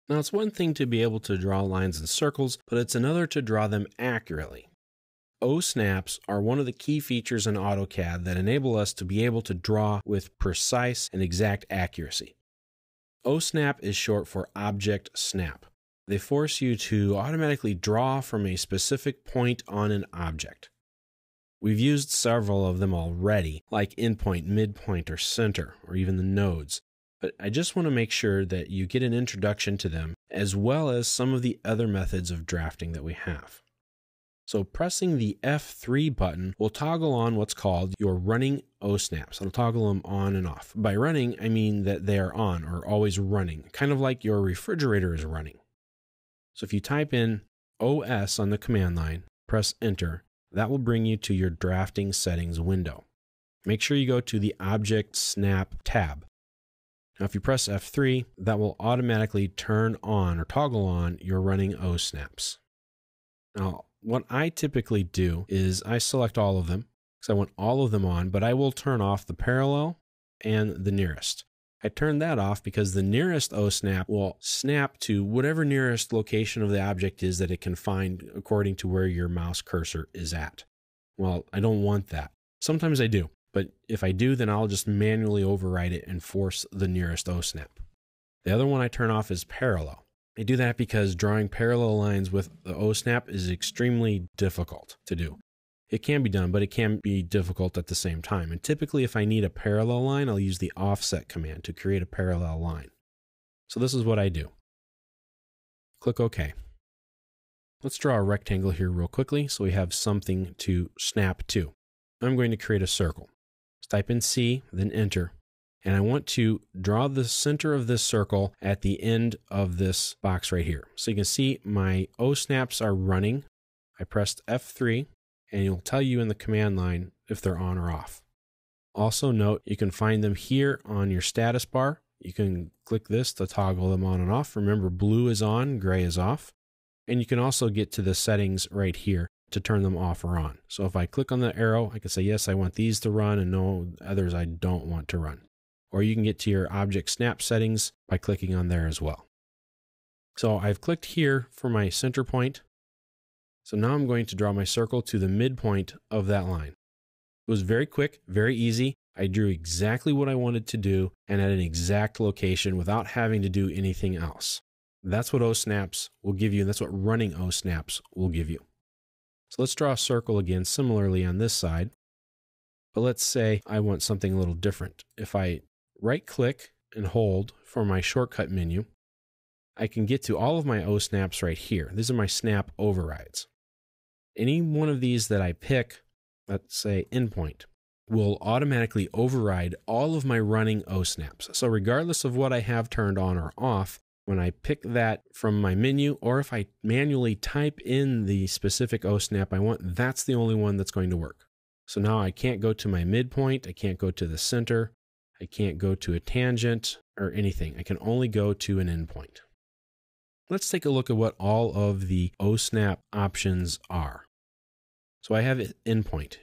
Now, it's one thing to be able to draw lines and circles, but it's another to draw them accurately. O-snaps are one of the key features in AutoCAD that enable us to be able to draw with precise and exact accuracy. O-snap is short for object snap. They force you to automatically draw from a specific point on an object. We've used several of them already, like endpoint, midpoint, or center, or even the nodes. But I just want to make sure that you get an introduction to them, as well as some of the other methods of drafting that we have. So pressing the F3 button will toggle on what's called your running O-snaps. It'll toggle them on and off. By running, I mean that they are on or always running, kind of like your refrigerator is running. So if you type in OS on the command line, press enter, that will bring you to your drafting settings window. Make sure you go to the Object Snap tab. Now if you press F3, that will automatically turn on or toggle on your running O-snaps. Now, what I typically do is I select all of them because I want all of them on, but I will turn off the parallel and the nearest. I turn that off because the nearest O-snap will snap to whatever nearest location of the object is that it can find according to where your mouse cursor is at. Well, I don't want that. Sometimes I do, but if I do, then I'll just manually override it and force the nearest O-snap. The other one I turn off is parallel. I do that because drawing parallel lines with the O-snap is extremely difficult to do. It can be done, but it can be difficult at the same time. And typically, if I need a parallel line, I'll use the offset command to create a parallel line. So this is what I do. Click OK. Let's draw a rectangle here real quickly so we have something to snap to. I'm going to create a circle. Let's type in C, then enter. And I want to draw the center of this circle at the end of this box right here. So you can see my O-snaps are running. I pressed F3, and it'll tell you in the command line if they're on or off. Also note, you can find them here on your status bar. You can click this to toggle them on and off. Remember, blue is on, gray is off. And you can also get to the settings right here to turn them off or on. So if I click on the arrow, I can say, yes, I want these to run, and no, others I don't want to run. Or you can get to your object snap settings by clicking on there as well. So I've clicked here for my center point. So now I'm going to draw my circle to the midpoint of that line. It was very quick, very easy. I drew exactly what I wanted to do and at an exact location without having to do anything else. That's what O-snaps will give you, and that's what running O-snaps will give you. So let's draw a circle again, similarly on this side. But let's say I want something a little different. If I right-click and hold for my shortcut menu, I can get to all of my O-snaps right here. These are my snap overrides. Any one of these that I pick, let's say endpoint, will automatically override all of my running O-snaps. So regardless of what I have turned on or off, when I pick that from my menu, or if I manually type in the specific O-snap I want, that's the only one that's going to work. So now I can't go to my midpoint, I can't go to the center, I can't go to a tangent or anything. I can only go to an endpoint. Let's take a look at what all of the O-snap options are. So I have endpoint.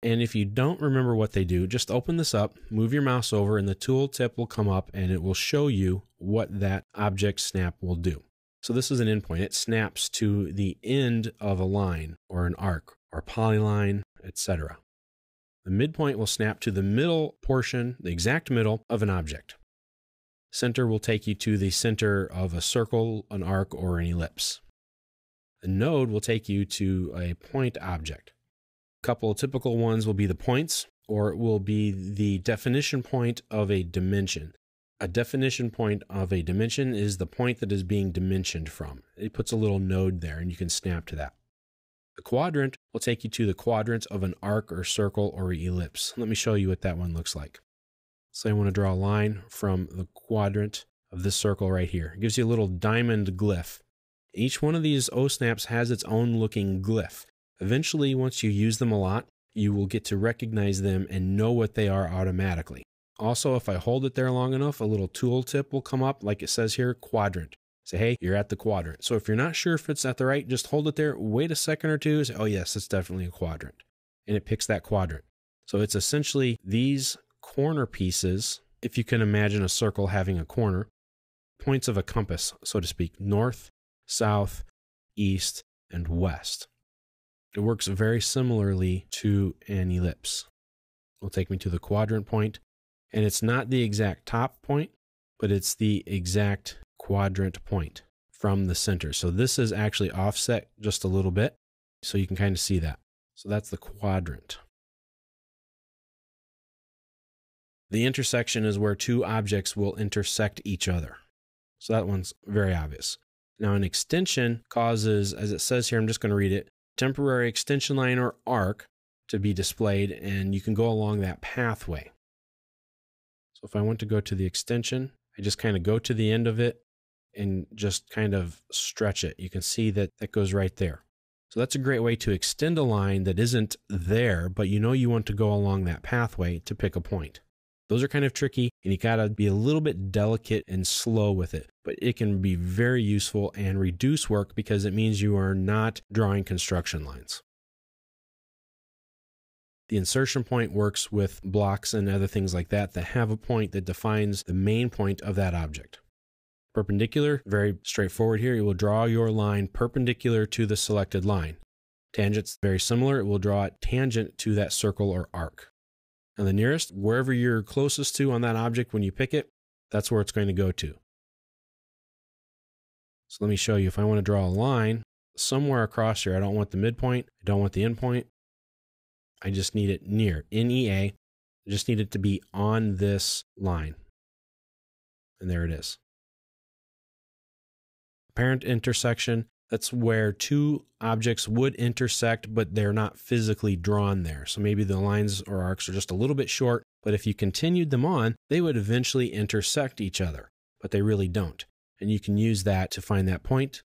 And if you don't remember what they do, just open this up, move your mouse over, and the tooltip will come up and it will show you what that object snap will do. So this is an endpoint. It snaps to the end of a line or an arc or polyline, etc. The midpoint will snap to the middle portion, the exact middle of an object. Center will take you to the center of a circle, an arc, or an ellipse. The node will take you to a point object. A couple of typical ones will be the points, or it will be the definition point of a dimension. A definition point of a dimension is the point that is being dimensioned from. It puts a little node there, and you can snap to that. The quadrant will take you to the quadrant of an arc or circle or ellipse. Let me show you what that one looks like. So I want to draw a line from the quadrant of this circle right here. It gives you a little diamond glyph. Each one of these O-snaps has its own looking glyph. Eventually, once you use them a lot, you will get to recognize them and know what they are automatically. Also, if I hold it there long enough, a little tooltip will come up, like it says here, quadrant. Say, hey, you're at the quadrant. So if you're not sure if it's at the right, just hold it there, wait a second or two, say, oh yes, it's definitely a quadrant. And it picks that quadrant. So it's essentially these corner pieces, if you can imagine a circle having a corner, points of a compass, so to speak: north, south, east, and west. It works very similarly to an ellipse. It will take me to the quadrant point, and it's not the exact top point, but it's the exact quadrant point from the center. So this is actually offset just a little bit, so you can kind of see that. So that's the quadrant. The intersection is where two objects will intersect each other. So that one's very obvious. Now an extension causes, as it says here, I'm just going to read it, temporary extension line or arc to be displayed, and you can go along that pathway. So if I want to go to the extension, I just kind of go to the end of it and just kind of stretch it. You can see that that goes right there. So that's a great way to extend a line that isn't there, but you know you want to go along that pathway to pick a point. Those are kind of tricky, and you gotta be a little bit delicate and slow with it, but it can be very useful and reduce work because it means you are not drawing construction lines. The insertion point works with blocks and other things like that that have a point that defines the main point of that object. Perpendicular, very straightforward here. It will draw your line perpendicular to the selected line. Tangent's very similar. It will draw it tangent to that circle or arc. And the nearest, wherever you're closest to on that object when you pick it, that's where it's going to go to. So let me show you. If I want to draw a line somewhere across here, I don't want the midpoint, I don't want the endpoint. I just need it near, NEA. I just need it to be on this line. And there it is. Apparent intersection, that's where two objects would intersect, but they're not physically drawn there. So maybe the lines or arcs are just a little bit short, but if you continued them on, they would eventually intersect each other, but they really don't. And you can use that to find that point.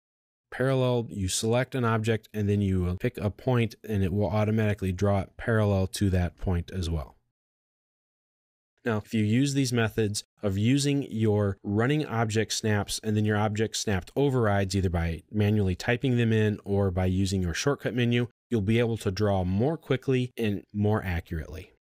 Parallel, you select an object and then you pick a point and it will automatically draw it parallel to that point as well. Now, if you use these methods of using your running object snaps and then your object snapped overrides, either by manually typing them in or by using your shortcut menu, you'll be able to draw more quickly and more accurately.